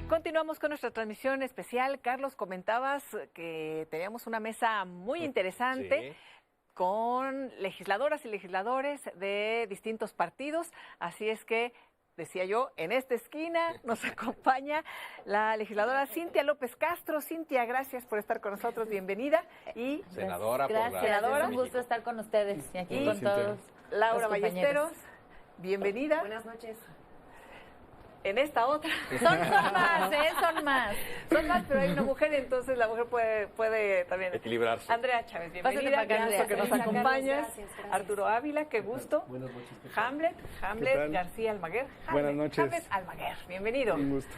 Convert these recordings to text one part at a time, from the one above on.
Continuamos con nuestra transmisión especial. Carlos, comentabas que teníamos una mesa muy interesante. Sí. Con legisladoras y legisladores de distintos partidos. Así es que, decía yo, en esta esquina nos acompaña la legisladora Cintia López Castro. Cintia, gracias por estar con nosotros, bienvenida. Y senadora, gracias, senadora. Es un gusto estar con ustedes y aquí con todos. Laura Ballesteros, bienvenida. Buenas noches. En esta otra. Son más. Son más, pero hay una mujer, entonces la mujer puede también equilibrarse. Andrea Chávez, bienvenida. Gracias que nos acompañas. Gracias. Arturo Ávila, qué gusto. Buenas noches. Hamlet García Almaguer. Buenas noches. Hamlet Almaguer, bienvenido. Un gusto.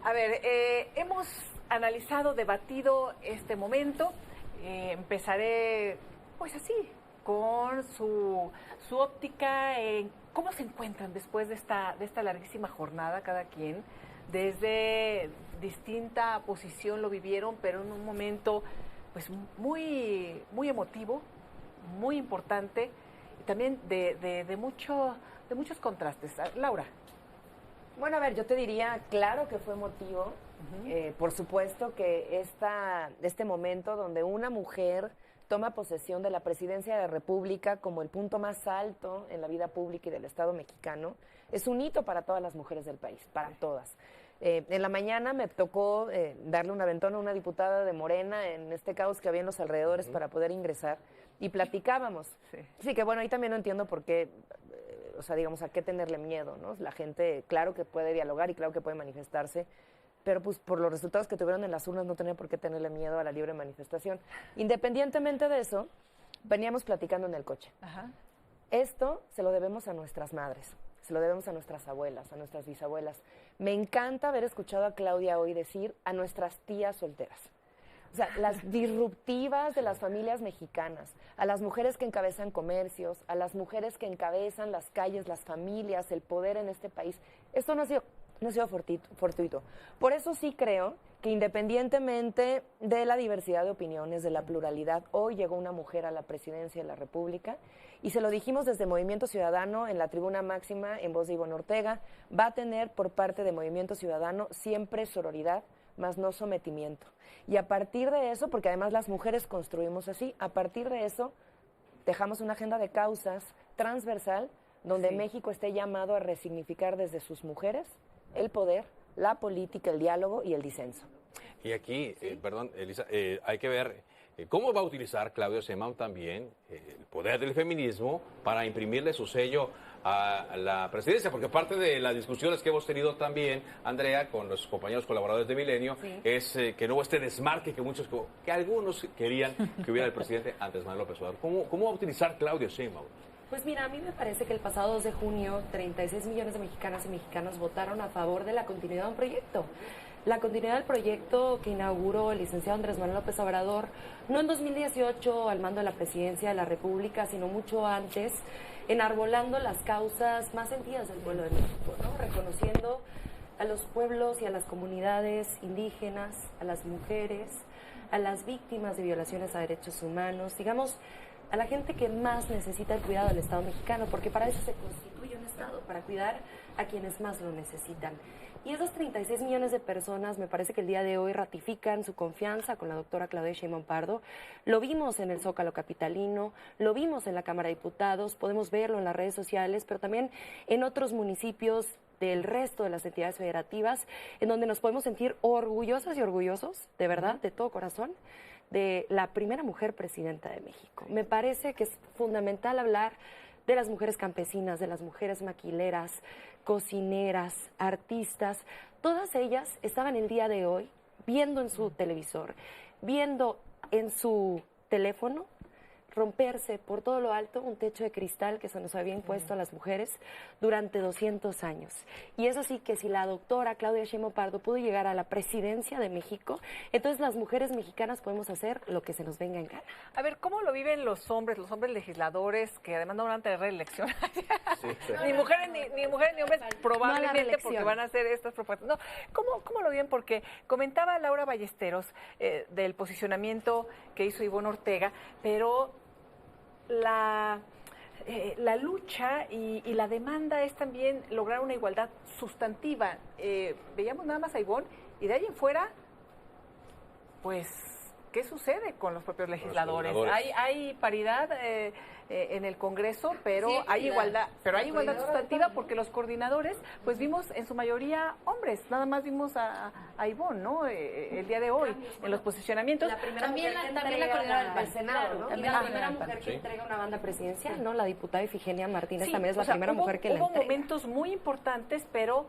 A ver, hemos analizado, debatido este momento. Empezaré, pues así, con su óptica en cómo se encuentran después de esta larguísima jornada cada quien. Desde distinta posición lo vivieron, pero en un momento pues muy emotivo, muy importante y también de muchos contrastes. Laura. Bueno, a ver, yo te diría, claro que fue emotivo. Por supuesto que este momento donde una mujer toma posesión de la presidencia de la República como el punto más alto en la vida pública y del Estado mexicano, es un hito para todas las mujeres del país, para todas. En la mañana me tocó darle un aventón a una diputada de Morena en este caos que había en los alrededores para poder ingresar y platicábamos. Sí, que bueno, ahí también no entiendo por qué, o sea, digamos, a qué tenerle miedo, ¿no? La gente, claro que puede dialogar y claro que puede manifestarse, pero pues por los resultados que tuvieron en las urnas no tenía por qué tenerle miedo a la libre manifestación. Independientemente de eso, veníamos platicando en el coche. Ajá. Esto se lo debemos a nuestras madres, se lo debemos a nuestras abuelas, a nuestras bisabuelas. Me encanta haber escuchado a Claudia hoy decir a nuestras tías solteras. O sea, las disruptivas de las familias mexicanas, a las mujeres que encabezan comercios, a las mujeres que encabezan las calles, las familias, el poder en este país. Esto no ha sido fortuito. Por eso sí creo que independientemente de la diversidad de opiniones, de la pluralidad, hoy llegó una mujer a la presidencia de la República y se lo dijimos desde Movimiento Ciudadano en la tribuna máxima en voz de Ivonne Ortega, va a tener por parte de Movimiento Ciudadano siempre sororidad, más no sometimiento. Y a partir de eso, porque además las mujeres construimos así, a partir de eso dejamos una agenda de causas transversal donde México esté llamado a resignificar desde sus mujeres el poder, la política, el diálogo y el disenso. Y aquí, perdón, Elisa, hay que ver cómo va a utilizar Claudia Sheinbaum también el poder del feminismo para imprimirle su sello a la presidencia, porque parte de las discusiones que hemos tenido también, Andrea, con los compañeros colaboradores de Milenio, es que no hubo este desmarque que algunos querían que hubiera el presidente Andrés Manuel López Obrador. ¿Cómo va a utilizar Claudia Sheinbaum? Pues mira, a mí me parece que el pasado 2 de junio 36 millones de mexicanas y mexicanos votaron a favor de la continuidad de un proyecto. La continuidad del proyecto que inauguró el licenciado Andrés Manuel López Obrador, no en 2018 al mando de la presidencia de la República, sino mucho antes, enarbolando las causas más sentidas del pueblo de México, ¿no? Reconociendo a los pueblos y a las comunidades indígenas, a las mujeres, a las víctimas de violaciones a derechos humanos, digamos, a la gente que más necesita el cuidado del Estado mexicano, porque para eso se constituye un Estado, para cuidar a quienes más lo necesitan. Y esos 36 millones de personas me parece que el día de hoy ratifican su confianza con la doctora Claudia Sheinbaum Pardo. Lo vimos en el Zócalo capitalino, lo vimos en la Cámara de Diputados, podemos verlo en las redes sociales, pero también en otros municipios del resto de las entidades federativas, en donde nos podemos sentir orgullosas y orgullosos, de verdad, de todo corazón, de la primera mujer presidenta de México. Me parece que es fundamental hablar de las mujeres campesinas, de las mujeres maquileras, cocineras, artistas. Todas ellas estaban el día de hoy viendo en su televisor, viendo en su teléfono romperse por todo lo alto un techo de cristal que se nos había impuesto a las mujeres durante 200 años. Y es así que si la doctora Claudia Sheinbaum Pardo pudo llegar a la presidencia de México, entonces las mujeres mexicanas podemos hacer lo que se nos venga en gana. A ver, ¿cómo lo viven los hombres legisladores que además no van a tener reelección? Ni mujeres ni hombres, probablemente porque van a hacer estas propuestas. No, ¿cómo lo viven? Porque comentaba Laura Ballesteros del posicionamiento que hizo Ivonne Ortega, pero la lucha y la demanda es también lograr una igualdad sustantiva. Veíamos nada más a Ivonne y de ahí en fuera, pues, ¿qué sucede con los propios legisladores? Hay paridad en el Congreso, pero Sí, hay igualdad, coordinadora sustantiva también. porque los coordinadores, pues vimos en su mayoría hombres, nada más vimos a Ivonne, ¿no? El día de hoy, en los posicionamientos. La primera También mujer que la entrega coordinadora del al Senado, Claro, ¿no? Y también la la primera coordinadora mujer que Sí. entrega una banda presidencial, ¿no? La diputada Ifigenia Martínez Sí, también es la o sea, primera mujer que la hubo entrega. momentos muy importantes, pero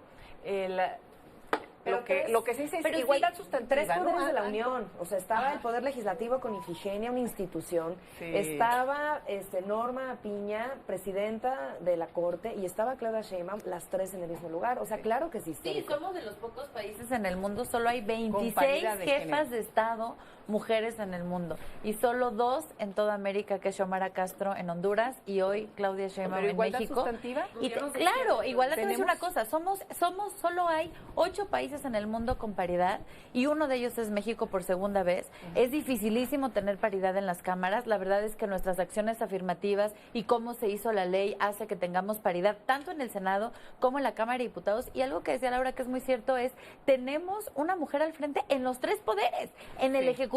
Pero lo que se dice pero es sí, igualdad sustantiva. Tres poderes ¿no? de la Unión, o sea, estaba el Poder Legislativo con Ifigenia, una institución, Sí. estaba Norma Piña, presidenta de la Corte, y estaba Claudia Sheinbaum, las tres en el mismo lugar, o sea, claro que sí. Sí, somos de los pocos países en el mundo, solo hay 26 paridad de jefas género. de Estado mujeres en el mundo y solo 2 en toda América, que es Xiomara Castro en Honduras y hoy Claudia Sheinbaum Pero en igualdad México. sustantiva. Y claro, igual te voy a decir una cosa, solo hay 8 países en el mundo con paridad y uno de ellos es México por segunda vez. Es dificilísimo tener paridad en las cámaras, la verdad es que nuestras acciones afirmativas y cómo se hizo la ley hace que tengamos paridad tanto en el Senado como en la Cámara de Diputados. Y algo que decía Laura que es muy cierto es, tenemos una mujer al frente en los 3 poderes, en el Ejecutivo,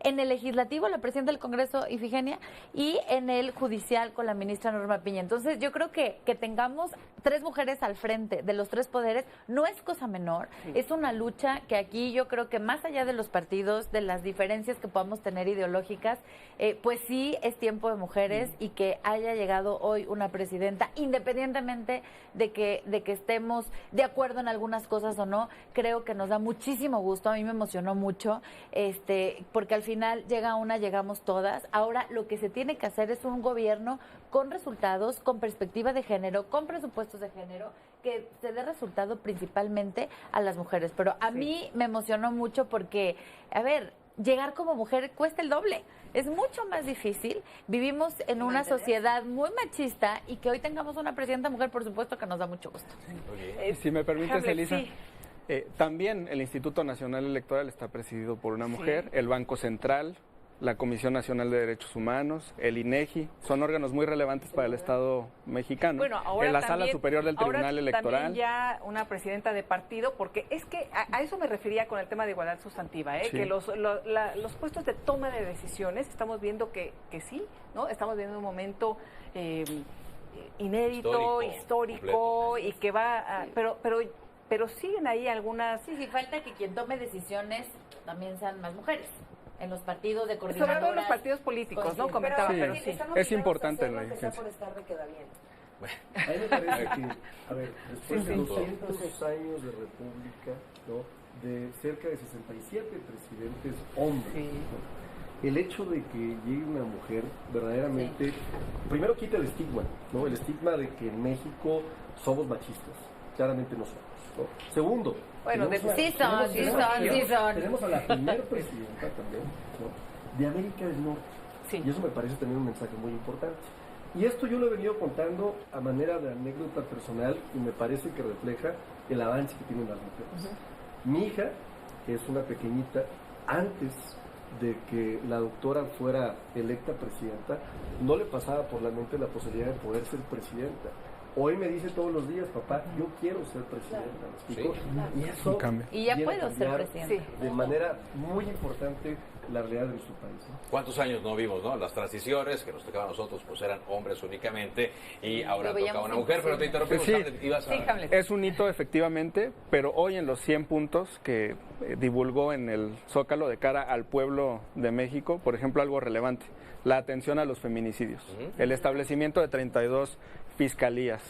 en el Legislativo, la presidenta del Congreso, Ifigenia, y en el Judicial con la ministra Norma Piña. Entonces, yo creo que tengamos 3 mujeres al frente de los 3 poderes no es cosa menor. Es una lucha que aquí yo creo que más allá de los partidos, de las diferencias que podamos tener ideológicas, pues sí es tiempo de mujeres y que haya llegado hoy una presidenta, independientemente de que estemos de acuerdo en algunas cosas o no, creo que nos da muchísimo gusto. A mí me emocionó mucho, porque al final llega una, llegamos todas. Ahora lo que se tiene que hacer es un gobierno con resultados, con perspectiva de género, con presupuestos de género, que se dé resultado principalmente a las mujeres. Pero a mí me emocionó mucho porque, a ver, llegar como mujer cuesta el doble. Es mucho más difícil. Vivimos en una sociedad muy machista y que hoy tengamos una presidenta mujer, por supuesto que nos da mucho gusto. Y si me permites, Hamlet, Elisa, sí. también el Instituto Nacional Electoral está presidido por una mujer, el Banco Central, la Comisión Nacional de Derechos Humanos, el INEGI, son órganos muy relevantes para el Estado mexicano. Bueno, ahora en la también, Sala Superior del Tribunal ahora Electoral. También ya una presidenta de partido, porque es que a eso me refería con el tema de igualdad sustantiva, Sí. que los puestos de toma de decisiones, estamos viendo que sí, ¿no? Estamos viendo un momento inédito, histórico completo. y que va a, pero siguen ahí algunas... Sí, falta que quien tome decisiones también sean más mujeres. En los partidos de Sobre coordinadoras. todo en los partidos políticos, ¿no? Sí. Comentaba, Sí. pero sí. estamos Es obligados importante a hacerlo, la aunque sea licencia. por estar de queda bien. A mí me parece que, a ver, después de Sí, 200 años de república, ¿no? De cerca de 67 presidentes hombres, Sí. ¿no? El hecho de que llegue una mujer verdaderamente, primero quita el estigma, ¿no? El estigma de que en México somos machistas, claramente no somos, ¿no? Segundo, Bueno, tenemos sí son. tenemos a la primera presidenta también, ¿no? De América del Norte. Sí. Y eso me parece también un mensaje muy importante. Y esto yo lo he venido contando a manera de anécdota personal y me parece que refleja el avance que tienen las mujeres. Mi hija, que es una pequeñita, antes de que la doctora fuera electa presidenta, no le pasaba por la mente la posibilidad de poder ser presidenta. Hoy me dice todos los días, papá, yo quiero ser presidenta, ¿me explico? Y eso Un cambio. Y ya viene a puedo ser cambiar presidenta. Sí. de manera muy importante la realidad de nuestro país, ¿no? ¿Cuántos años no vimos, no? Las transiciones que nos tocaban a nosotros, pues eran hombres únicamente y ahora Lo tocaba veíamos una mujer, pero te interrumpimos, Sí. Hamlet, ibas a... Sí, Hamlet. Es un hito efectivamente, pero hoy en los 100 puntos que divulgó en el Zócalo de cara al pueblo de México, por ejemplo, algo relevante, la atención a los feminicidios, el establecimiento de 32 fiscalías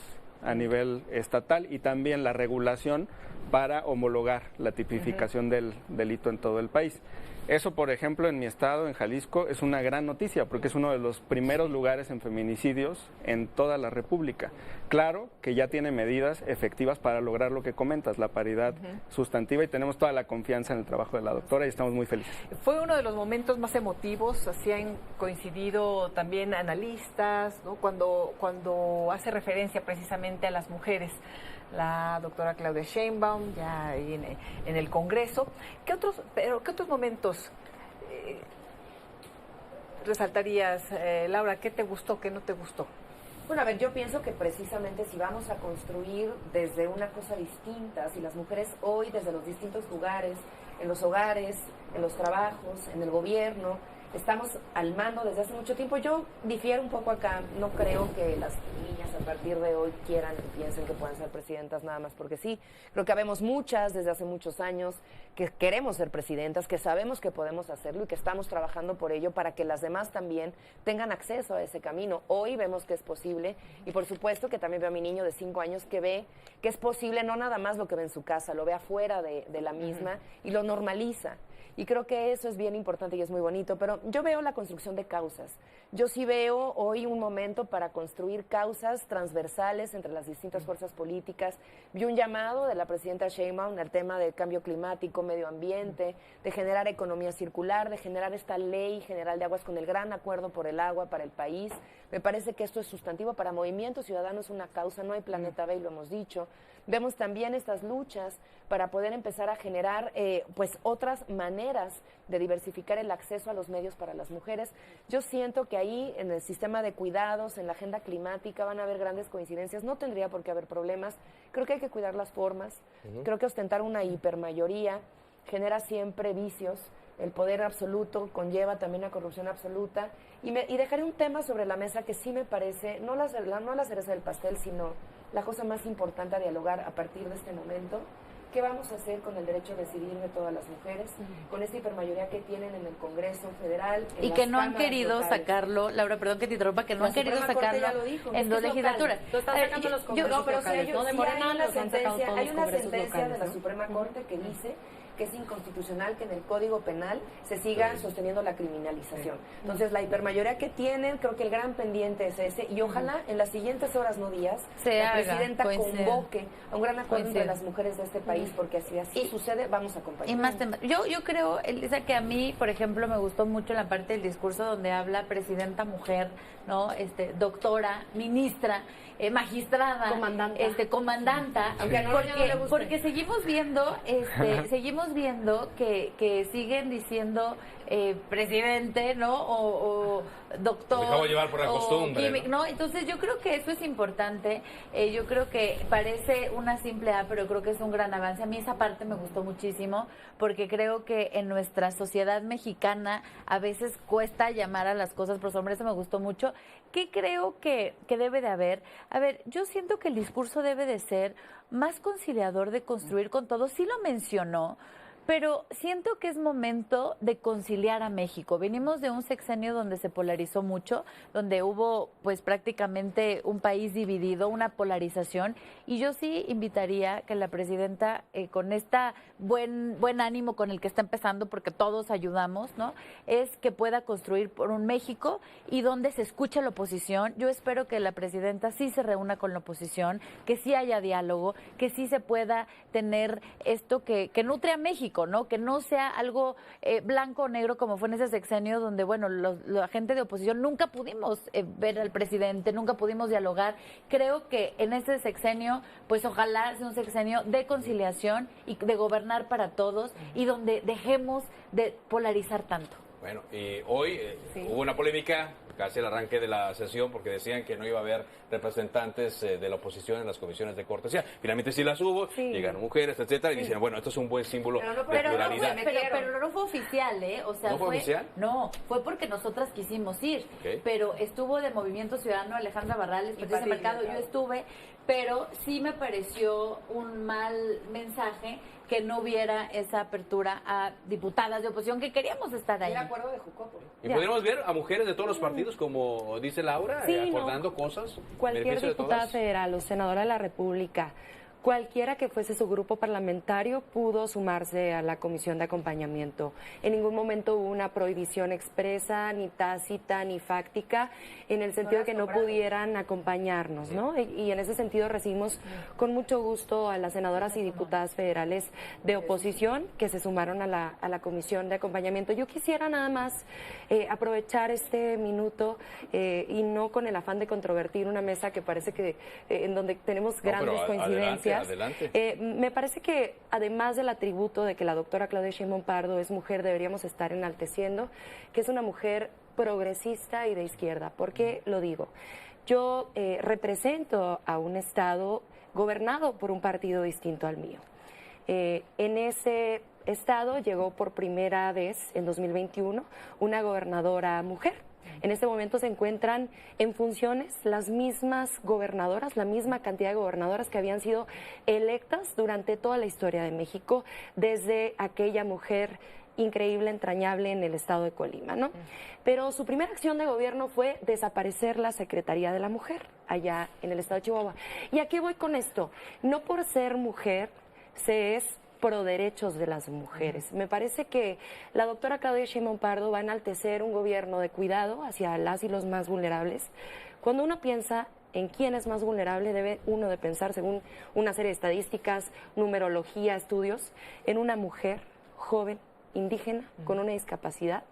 a nivel estatal y también la regulación para homologar la tipificación del delito en todo el país. Eso, por ejemplo, en mi estado, en Jalisco, es una gran noticia porque es uno de los primeros lugares en feminicidios en toda la República. Claro que ya tiene medidas efectivas para lograr lo que comentas, la paridad sustantiva, y tenemos toda la confianza en el trabajo de la doctora y estamos muy felices. Fue uno de los momentos más emotivos, así han coincidido también analistas, ¿no? Cuando hace referencia precisamente a las mujeres, la doctora Claudia Sheinbaum, ya ahí en el Congreso. ¿Qué otros momentos resaltarías, Laura? ¿Qué te gustó, qué no te gustó? Bueno, a ver, yo pienso que precisamente si vamos a construir desde una cosa distinta, si las mujeres hoy desde los distintos lugares, en los hogares, en los trabajos, en el gobierno, estamos al mando desde hace mucho tiempo, yo difiero un poco acá, no creo que las niñas a partir de hoy quieran y piensen que puedan ser presidentas nada más porque sí. Creo que habemos muchas desde hace muchos años que queremos ser presidentas, que sabemos que podemos hacerlo y que estamos trabajando por ello para que las demás también tengan acceso a ese camino. Hoy vemos que es posible y por supuesto que también veo a mi niño de 5 años que ve que es posible, no nada más lo que ve en su casa, lo ve afuera de la misma y lo normaliza. Y creo que eso es bien importante y es muy bonito, pero yo veo la construcción de causas. Yo sí veo hoy un momento para construir causas transversales entre las distintas fuerzas políticas. Vi un llamado de la presidenta Sheinbaum al tema del cambio climático, medio ambiente, de generar economía circular, de generar esta ley general de aguas con el gran acuerdo por el agua para el país. Me parece que esto es sustantivo para Movimiento Ciudadano, es una causa, no hay planeta B y lo hemos dicho. Vemos también estas luchas para poder empezar a generar pues otras maneras de diversificar el acceso a los medios para las mujeres. Yo siento que ahí en el sistema de cuidados, en la agenda climática van a haber grandes coincidencias, no tendría por qué haber problemas. Creo que hay que cuidar las formas, creo que ostentar una hipermayoría genera siempre vicios. El poder absoluto conlleva también la corrupción absoluta. Y dejaré un tema sobre la mesa que sí me parece, no la cereza del pastel, sino la cosa más importante a dialogar a partir de este momento. ¿Qué vamos a hacer con el derecho a decidir de todas las mujeres? Con esta hipermayoría que tienen en el Congreso Federal. Y que no han querido sacarlo, Laura, perdón que te interrumpa, que no han querido sacarlo en dos legislaturas. Lo están sacando los congresos locales, ¿no? De Morena los han sacado todos los congresos locales, de la Suprema Corte que dice que es inconstitucional que en el Código Penal se siga sosteniendo la criminalización. Entonces, la hipermayoría que tienen, creo que el gran pendiente es ese, y ojalá en las siguientes horas, no días, la presidenta convoque a un gran acuerdo entre las mujeres de este país, porque así sucede, vamos a acompañar. Y más temas. Yo creo, Elisa, que a mí, por ejemplo, me gustó mucho la parte del discurso donde habla presidenta mujer, ¿no? Doctora, ministra, magistrada, comandanta, porque seguimos viendo, que siguen diciendo presidente, ¿no? O doctor. Me acabo de llevar por la costumbre, ¿no? Entonces yo creo que eso es importante. Yo creo que parece una simple A, pero creo que es un gran avance. A mí esa parte me gustó muchísimo porque creo que en nuestra sociedad mexicana a veces cuesta llamar a las cosas por su nombre. Eso me gustó mucho. ¿Qué creo que debe de haber? A ver, yo siento que el discurso debe de ser más conciliador, de construir con todos. Sí lo mencionó, pero siento que es momento de conciliar a México. Venimos de un sexenio donde se polarizó mucho, donde hubo pues prácticamente un país dividido, una polarización, y yo sí invitaría que la presidenta con esta buen ánimo con el que está empezando, porque todos ayudamos, ¿no? Es que pueda construir por un México y donde se escuche la oposición. Yo espero que la presidenta sí se reúna con la oposición, que sí haya diálogo, que sí se pueda tener esto que nutre a México, ¿no? Que no sea algo blanco o negro como fue en ese sexenio donde, bueno, la gente de oposición nunca pudimos ver al presidente, nunca pudimos dialogar. Creo que en ese sexenio, pues ojalá sea un sexenio de conciliación y de gobernar para todos y donde dejemos de polarizar tanto. Bueno, y hoy hubo una polémica casi al arranque de la sesión porque decían que no iba a haber representantes de la oposición en las comisiones de cortesía. Finalmente sí las hubo, llegaron mujeres, etcétera, y dicen, bueno, esto es un buen símbolo de pluralidad. Pero no fue oficial, ¿eh? O sea, ¿No fue oficial? No, fue porque nosotras quisimos ir. Pero estuvo de Movimiento Ciudadano Alejandra Barrales, Patricia Mercado, yo estuve, pero sí me pareció un mal mensaje que no hubiera esa apertura a diputadas de oposición que queríamos estar ahí. Era acuerdo de Jucopo. ¿Y podríamos ver a mujeres de todos los partidos, como dice Laura, acordando cosas? Cualquier diputada federal o senadora de la República, cualquiera que fuese su grupo parlamentario pudo sumarse a la comisión de acompañamiento. En ningún momento hubo una prohibición expresa, ni tácita, ni fáctica, en el sentido de que no pudieran acompañarnos, ¿no? Y en ese sentido recibimos con mucho gusto a las senadoras y diputadas federales de oposición que se sumaron a la comisión de acompañamiento. Yo quisiera nada más aprovechar este minuto y no con el afán de controvertir una mesa que parece que en donde tenemos grandes coincidencias. Adelante. Me parece que además del atributo de que la doctora Claudia Sheinbaum Pardo es mujer, deberíamos estar enalteciendo que es una mujer progresista y de izquierda. ¿Por qué lo digo? yo represento a un estado gobernado por un partido distinto al mío. En ese estado llegó por primera vez en 2021 una gobernadora mujer. En este momento se encuentran en funciones las mismas gobernadoras, la misma cantidad de gobernadoras que habían sido electas durante toda la historia de México, desde aquella mujer increíble, entrañable en el estado de Colima, ¿no? Pero su primera acción de gobierno fue desaparecer la Secretaría de la Mujer allá en el estado de Chihuahua. ¿Y a qué voy con esto? No por ser mujer se es pro derechos de las mujeres. Me parece que la doctora Claudia Sheinbaum Pardo va a enaltecer un gobierno de cuidado hacia las y los más vulnerables. Cuando uno piensa en quién es más vulnerable, debe uno de pensar, según una serie de estadísticas, numerología, estudios, en una mujer joven, indígena, con una discapacidad,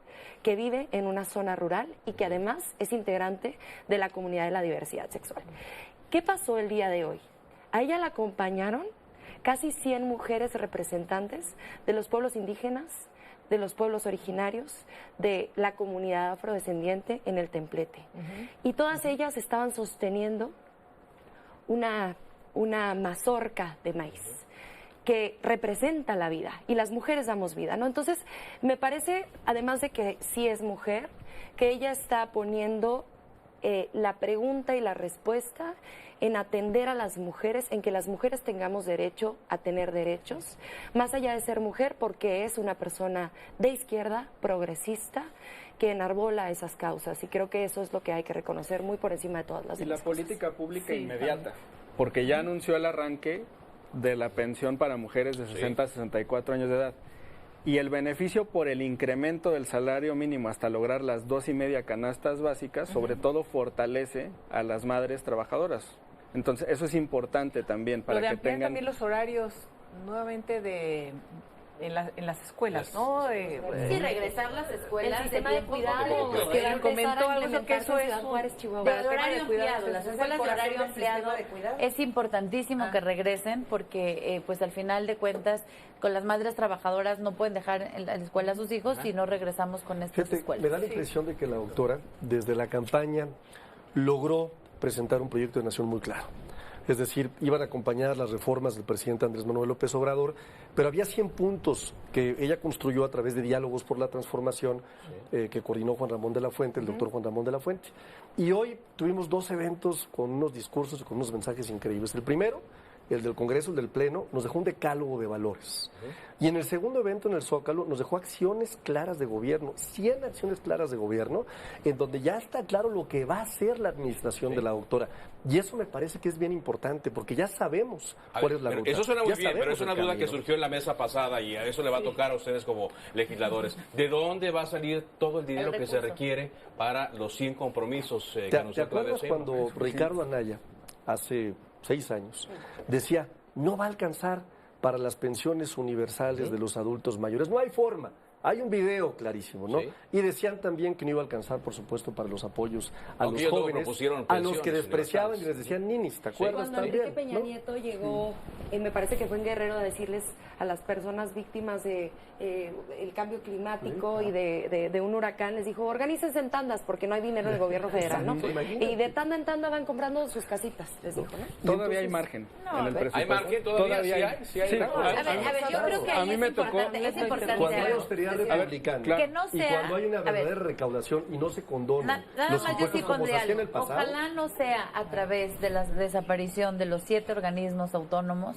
que vive en una zona rural y que además es integrante de la comunidad de la diversidad sexual. ¿Qué pasó el día de hoy? A ella la acompañaron casi 100 mujeres representantes de los pueblos indígenas, de los pueblos originarios, de la comunidad afrodescendiente en el Templete. Y todas ellas estaban sosteniendo una mazorca de maíz que representa la vida, y las mujeres damos vida, ¿no? Entonces, me parece, además de que sí es mujer, que ella está poniendo la pregunta y la respuesta en atender a las mujeres, en que las mujeres tengamos derecho a tener derechos, más allá de ser mujer, porque es una persona de izquierda, progresista, que enarbola esas causas, y creo que eso es lo que hay que reconocer muy por encima de todas las demás Y la política pública Sí, inmediata, porque ya anunció el arranque de la pensión para mujeres de 60 a 64 años de edad. Y el beneficio por el incremento del salario mínimo hasta lograr las 2.5 canastas básicas, sobre todo fortalece a las madres trabajadoras. Entonces, eso es importante también para que tengan... también los horarios nuevamente en las escuelas, ¿no? Sí, regresar las escuelas. El sistema de cuidado, que comentó algo que eso es Pero de horario ampliado, las escuelas de horario ampliado es importantísimo que regresen, porque pues al final de cuentas con las madres trabajadoras no pueden dejar en la escuela a sus hijos si no regresamos con estas Fíjate, escuelas. me da la impresión de que la doctora, desde la campaña, logró presentar un proyecto de nación muy claro. Es decir, iban a acompañar las reformas del presidente Andrés Manuel López Obrador, pero había 100 puntos que ella construyó a través de diálogos por la transformación que coordinó Juan Ramón de la Fuente, el doctor Juan Ramón de la Fuente. Y hoy tuvimos 2 eventos con unos discursos y con unos mensajes increíbles. El primero, el del Congreso, el del Pleno, nos dejó un decálogo de valores. Y en el segundo evento, en el Zócalo, nos dejó acciones claras de gobierno, 100 acciones claras de gobierno, en donde ya está claro lo que va a hacer la administración de la doctora. Y eso me parece que es bien importante, porque ya sabemos cuál es la ruta. Eso suena muy Ya bien, pero es sabemos una el duda que camino. surgió en la mesa pasada y a eso le va a tocar a ustedes como legisladores. ¿De dónde va a salir todo el dinero que se requiere para los 100 compromisos que ¿Te anunció Claudia acuerdas Sheinbaum? cuando Ricardo Anaya, hace 6 años, decía, no va a alcanzar para las pensiones universales de los adultos mayores? No hay forma. Hay un video clarísimo, ¿no? Sí. Y decían también que no iba a alcanzar, por supuesto, para los apoyos a Aunque los ellos luego jóvenes, propusieron a los que pensiones despreciaban y universales. les decían ninis, ¿te acuerdas Cuando también? Enrique Peña ¿no? Nieto llegó, me parece que fue en Guerrero, a decirles a las personas víctimas de el cambio climático y de un huracán, les dijo, organícense en tandas porque no hay dinero en el gobierno federal, ¿no? Y de tanda en tanda van comprando sus casitas, les dijo, ¿no? Todavía hay margen en el presupuesto. ¿Hay margen todavía? Sí hay. Sí. A ver, yo creo que A ahí mí es me tocó- importante, es importante Cuando hay algo. austeridad republicana claro. Que no y sea- cuando hay una a ver. verdadera recaudación y no se condonan Nada los más yo impuestos sí como se pondría hacía en el algo. pasado. Ojalá no sea a través de la desaparición de los 7 organismos autónomos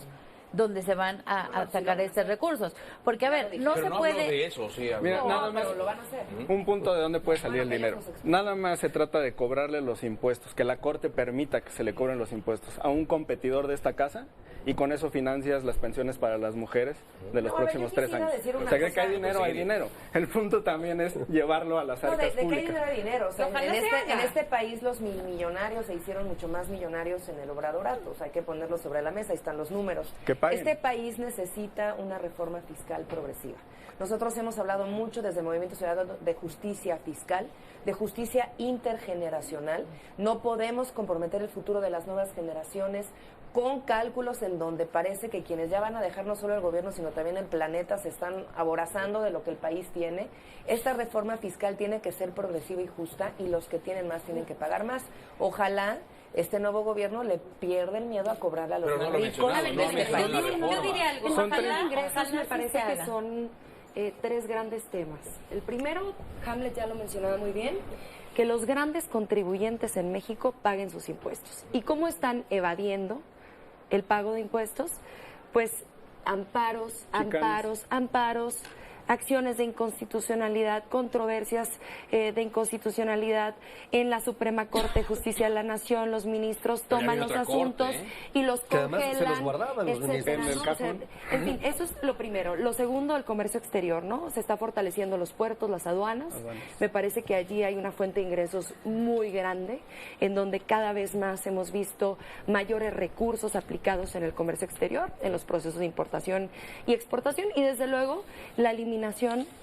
donde se van a sacar estos recursos. Porque, a ver, no Pero se no hablo puede... de eso, sí. hablo- Mira, nada más Lo van a hacer. un punto de dónde puede salir el dinero. Nada más se trata de cobrarle los impuestos, que la Corte permita que se le cobren los impuestos a un competidor de esta casa y con eso financias las pensiones para las mujeres de los No, a ver, próximos yo 3 quisiera años. decir O una sea, que cosa. hay dinero, Pues hay sí. dinero. El punto también es llevarlo a las No, arcas de que hay públicas. dinero hay dinero. O sea, Ojalá en, se este, haga. en este país los millonarios se hicieron mucho más millonarios en el obradorato. O sea, hay que ponerlo sobre la mesa, ahí están los números. Que paguen. Este país necesita una reforma fiscal progresiva. Nosotros hemos hablado mucho desde el Movimiento Ciudadano de justicia fiscal, de justicia intergeneracional. No podemos comprometer el futuro de las nuevas generaciones con cálculos en donde parece que quienes ya van a dejar no solo el gobierno, sino también el planeta, se están aborazando de lo que el país tiene. Esta reforma fiscal tiene que ser progresiva y justa y los que tienen más tienen que pagar más. Ojalá este nuevo gobierno le pierde el miedo a cobrarle a los Pero no más lo ricos. mencionaba, no mencionó la reforma. Yo diría algo. Son tres Ojalá, ingresos, ojalá me sí parece se que haga. son tres grandes temas. El primero, Hamlet ya lo mencionaba muy bien, que los grandes contribuyentes en México paguen sus impuestos. ¿Y cómo están evadiendo el pago de impuestos? Pues amparos, acciones de inconstitucionalidad, controversias de inconstitucionalidad en la Suprema Corte de Justicia de la Nación. Los ministros Pero ya toman hay los otra asuntos corte, y los Que además congelan, se los guardaban los etcétera, ministros. En el ¿no? O sea, cajón. en fin, eso es lo primero. Lo segundo, el comercio exterior, ¿no? Se está fortaleciendo los puertos, las aduanas. Me parece que allí hay una fuente de ingresos muy grande, en donde cada vez más hemos visto mayores recursos aplicados en el comercio exterior, en los procesos de importación y exportación, y desde luego la eliminación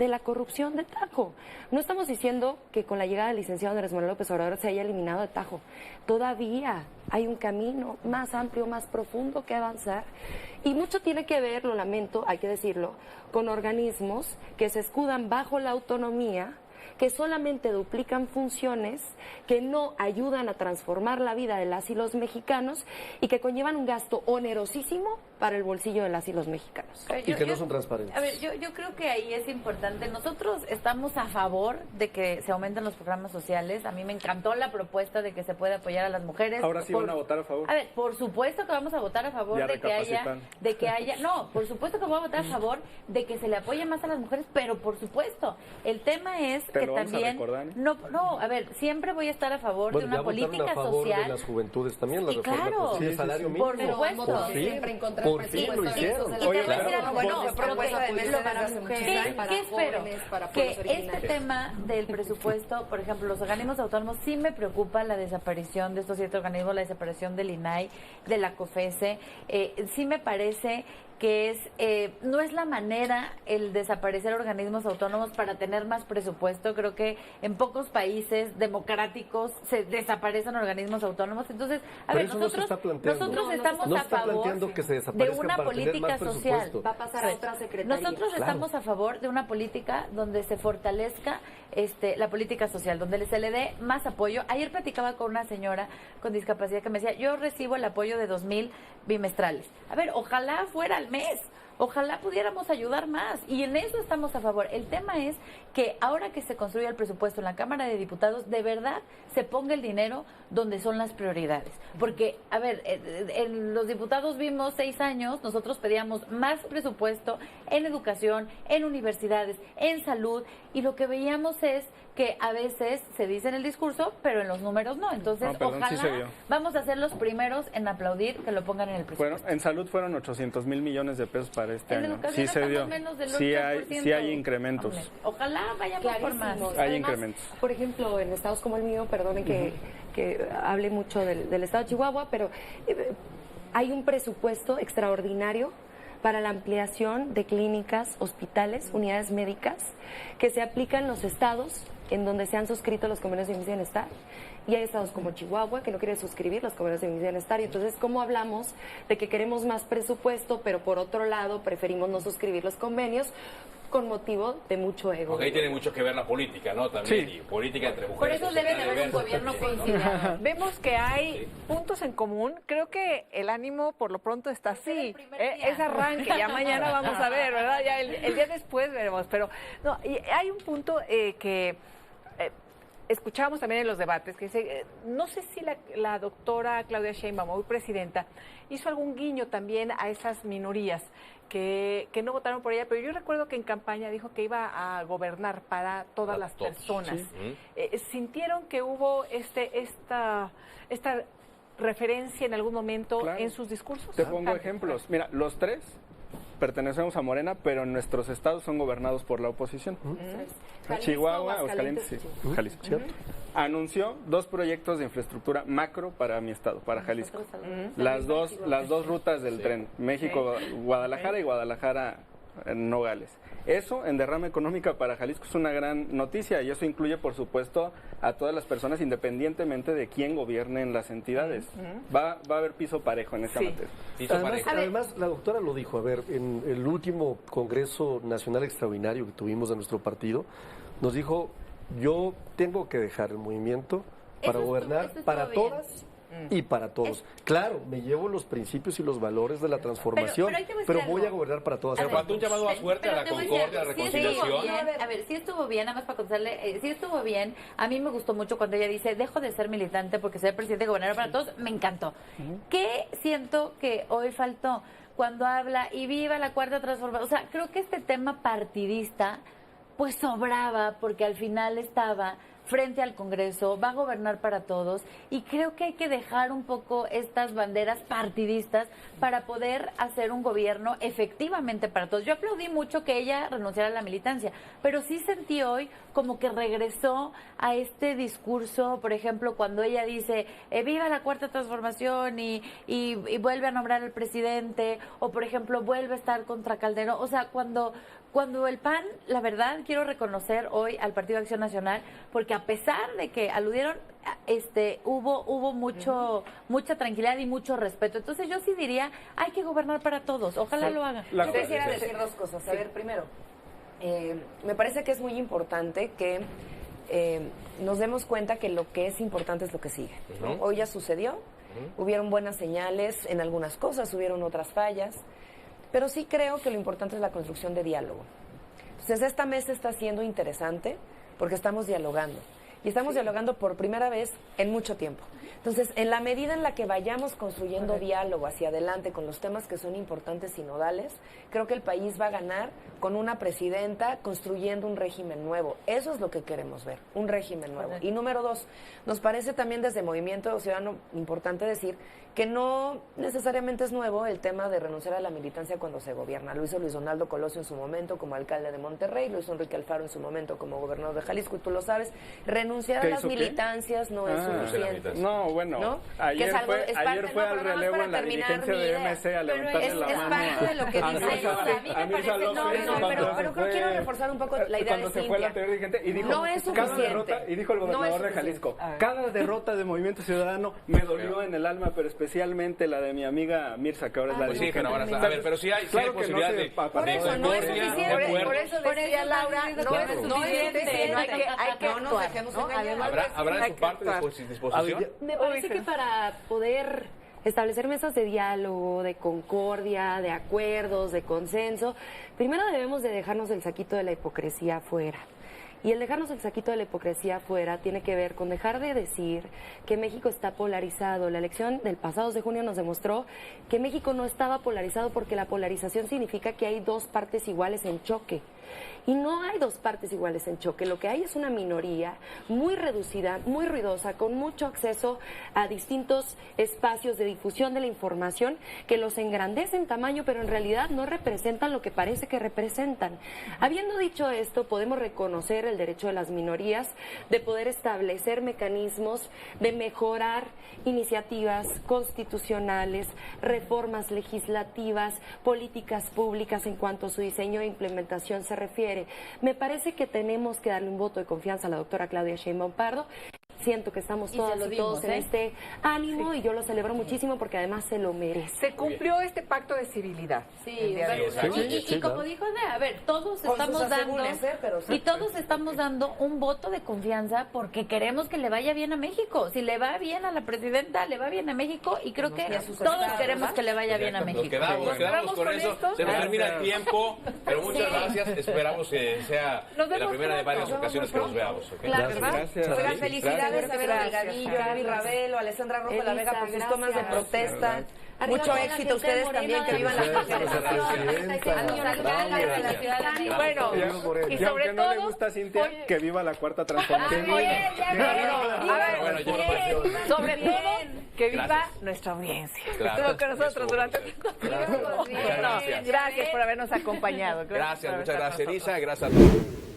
de la corrupción de tajo. No estamos diciendo que con la llegada del licenciado Andrés Manuel López Obrador se haya eliminado de tajo. Todavía hay un camino más amplio, más profundo que avanzar. Y mucho tiene que ver, lo lamento, hay que decirlo, con organismos que se escudan bajo la autonomía, que solamente duplican funciones, que no ayudan a transformar la vida de las y los mexicanos y que conllevan un gasto onerosísimo para el bolsillo de las y los mexicanos. Y que no son transparentes. A ver, yo creo que ahí es importante. Nosotros estamos a favor de que se aumenten los programas sociales. A mí me encantó la propuesta de que se pueda apoyar a las mujeres. Ahora sí van a votar a favor. A ver, por supuesto que vamos a votar a favor Ya de que haya, recapacitan. no, por supuesto que voy a votar a favor de que se le apoye más a las mujeres, pero por supuesto, el tema es Te que lo vamos a también recordar, ¿eh? no, a ver, siempre voy a estar a favor de Bueno, una ya votaron política a favor social. de las juventudes también, la Sí, reforma claro. del salario mínimo. Por supuesto. Por fin, Siempre en contra por del fin lo presupuesto de hicieron. los Y te voy a decir Claro. algo, bueno, Fue propuesta de Mercedes para hace muchos mujeres, años. para ¿Qué espero? jóvenes, para Que pueblos este originarios. tema del presupuesto, por ejemplo, los organismos autónomos, sí me preocupa la desaparición de estos 7 organismos, la desaparición del INAI, de la COFESE. Sí me parece que no es la manera el desaparecer organismos autónomos para tener más presupuesto. Creo que en pocos países democráticos se desaparecen organismos autónomos. Entonces, a Pero ver, eso no se está planteando. nosotros No, no estamos No a está favor planteando que se de desaparezcan una para tener política más social. presupuesto. Va a pasar a otra secretaría. Nosotros estamos a favor de una política donde se fortalezca la política social, donde se le dé más apoyo. Ayer platicaba con una señora con discapacidad que me decía, yo recibo el apoyo de 2,000 bimestrales. A ver, ojalá fuera al mes. Ojalá pudiéramos ayudar más y en eso estamos a favor. El tema es que ahora que se construye el presupuesto en la Cámara de Diputados, de verdad se ponga el dinero donde son las prioridades. Porque, a ver, en los diputados vimos 6 años, nosotros pedíamos más presupuesto en educación, en universidades, en salud, y lo que veíamos es que a veces se dice en el discurso, pero en los números no. Entonces, No, perdón, sí se ojalá vio. vamos a ser los primeros en aplaudir que lo pongan en el presupuesto. Bueno, en salud fueron 800,000 millones de pesos para este En año. educación Sí se estamos dio. menos del Sí 8%. hay incrementos. Hombre, ojalá vayamos por más. Clarísimos. Hay Además, incrementos. Por ejemplo, en estados como el mío, perdonen que hable mucho del estado de Chihuahua, pero hay un presupuesto extraordinario para la ampliación de clínicas, hospitales, unidades médicas que se aplican en los estados en donde se han suscrito los convenios de bienestar. Y hay estados como Chihuahua que no quieren suscribir los convenios de bienestar. Y entonces, ¿cómo hablamos de que queremos más presupuesto, pero por otro lado preferimos no suscribir los convenios con motivo de mucho ego? Porque ahí tiene mucho que ver la política, ¿no? También, Sí. y política entre Por mujeres. eso debe de haber un gobierno conciliador. Vemos que hay puntos en común. Creo que el ánimo por lo pronto está así. el primer día. Es arranque, ya mañana vamos a ver, ¿verdad? Ya el día después veremos. Pero no, y hay un punto que escuchábamos también en los debates, que dice, no sé si la doctora Claudia Sheinbaum, hoy presidenta, hizo algún guiño también a esas minorías que no votaron por ella, pero yo recuerdo que en campaña dijo que iba a gobernar para todas Para las todos, personas. sí. ¿Sintieron que hubo esta referencia en algún momento Claro. en sus discursos? Te pongo ejemplos. Mira, los tres pertenecemos a Morena, pero nuestros estados son gobernados por la oposición. Jalisco, Chihuahua, Aguascalientes, Aguascalientes, sí, Jalisco. Anunció 2 proyectos de infraestructura macro para mi estado, para Jalisco. Las dos rutas del tren, México-Guadalajara y Guadalajara-Nogales. Eso en derrama económica para Jalisco es una gran noticia y eso incluye, por supuesto, a todas las personas independientemente de quién gobierne en las entidades. Va a haber piso parejo en esa Sí. materia. Hizo Además, pareja. además, la doctora lo dijo, a ver, en el último Congreso Nacional Extraordinario que tuvimos de nuestro partido, nos dijo, yo tengo que dejar el movimiento para Eso gobernar estuvo para bien. todas y para todos. Claro, me llevo los principios y los valores de la transformación, pero voy a gobernar para todas. Pero falta un llamado a suerte a la concordia, a la reconciliación. A ver, sí estuvo bien, nada más para contarle, sí estuvo bien. A mí me gustó mucho cuando ella dice, dejo de ser militante porque soy presidente y gobernador para todos, me encantó. ¿Qué siento que hoy faltó? Cuando habla y viva la cuarta transformación, o sea, creo que este tema partidista pues sobraba porque al final estaba frente al Congreso, va a gobernar para todos y creo que hay que dejar un poco estas banderas partidistas para poder hacer un gobierno efectivamente para todos. Yo aplaudí mucho que ella renunciara a la militancia, pero sí sentí hoy como que regresó a este discurso, por ejemplo, cuando ella dice viva la cuarta transformación y vuelve a nombrar al presidente, o por ejemplo vuelve a estar contra Calderón, o sea, cuando el PAN, la verdad, quiero reconocer hoy al Partido de Acción Nacional, porque a pesar de que aludieron, hubo mucha tranquilidad y mucho respeto. Entonces yo sí diría, hay que gobernar para todos. Ojalá lo hagan. Yo quisiera decir dos cosas. A ver, primero, me parece que es muy importante que nos demos cuenta que lo que es importante es lo que sigue, ¿no? Hoy ya sucedió, hubieron buenas señales en algunas cosas, hubieron otras fallas, pero sí creo que lo importante es la construcción de diálogo. Entonces, esta mesa está siendo interesante porque estamos dialogando. Y estamos dialogando por primera vez en mucho tiempo. Entonces, en la medida en la que vayamos construyendo diálogo hacia adelante con los temas que son importantes y nodales, creo que el país va a ganar con una presidenta construyendo un régimen nuevo. Eso es lo que queremos ver, un régimen nuevo. Y número dos, nos parece también desde Movimiento Ciudadano importante decir que no necesariamente es nuevo el tema de renunciar a la militancia cuando se gobierna. Lo hizo Luis Donaldo Colosio en su momento como alcalde de Monterrey, lo hizo Enrique Alfaro en su momento como gobernador de Jalisco, y tú lo sabes. Renunciar a las militancias no es suficiente. No, bueno, ¿no? ayer fue al relevo en la dirigencia de MC a levantarle la mano. Es parte de lo que dice. Pero creo que quiero reforzar un poco la idea de Cuando se fue la anterior dirigente y dijo, no es cada derrota, y dijo el gobernador de Jalisco, cada derrota de Movimiento Ciudadano me dolió en el alma, pero especialmente la de mi amiga Mirza, que ahora es la dirigente. A ver, pero sí hay posibilidad de concordia, no es suficiente. Por eso decía Laura, no es suficiente. Hay que actuar. ¿Habrá de su parte disposición? Me parece que para poder establecer mesas de diálogo, de concordia, de acuerdos, de consenso, primero debemos de dejarnos el saquito de la hipocresía afuera. Y el dejarnos el saquito de la hipocresía afuera tiene que ver con dejar de decir que México está polarizado. La elección del pasado 2 de junio nos demostró que México no estaba polarizado porque la polarización significa que hay dos partes iguales en choque. Y no hay dos partes iguales en choque. Lo que hay es una minoría muy reducida, muy ruidosa, con mucho acceso a distintos espacios de difusión de la información que los engrandecen en tamaño, pero en realidad no representan lo que parece que representan. Habiendo dicho esto, podemos reconocer el derecho de las minorías de poder establecer mecanismos de mejorar iniciativas constitucionales, reformas legislativas, políticas públicas en cuanto a su diseño e implementación se refiere. Me parece que tenemos que darle un voto de confianza a la doctora Claudia Sheinbaum Pardo. Siento que estamos todas y todos en este ánimo y yo lo celebro muchísimo porque además se lo merece. Se cumplió este pacto de civilidad. Y como dijo Andrea, a ver, todos estamos dando y todos estamos dando un voto de confianza porque queremos que le vaya bien a México. Si le va bien a la presidenta, le va bien a México y creo que todos queremos que le vaya bien a México. Quedamos con eso. Se nos termina el tiempo, pero muchas gracias. Esperamos que sea la primera de varias ocasiones que nos veamos. Gracias. Felicidades a Vera Delgadillo, a Gaby Ravelo, a Alessandra Rojo de la Vega por sus tomas de protesta. Mucho éxito a ustedes también, que vivan las Bueno, y sobre todo, no le gusta a Cintia, que viva la cuarta transformación. Sobre todo, que viva nuestra audiencia. Estuvo con nosotros durante Gracias por habernos acompañado. Gracias, muchas gracias, Elisa. Gracias a todos.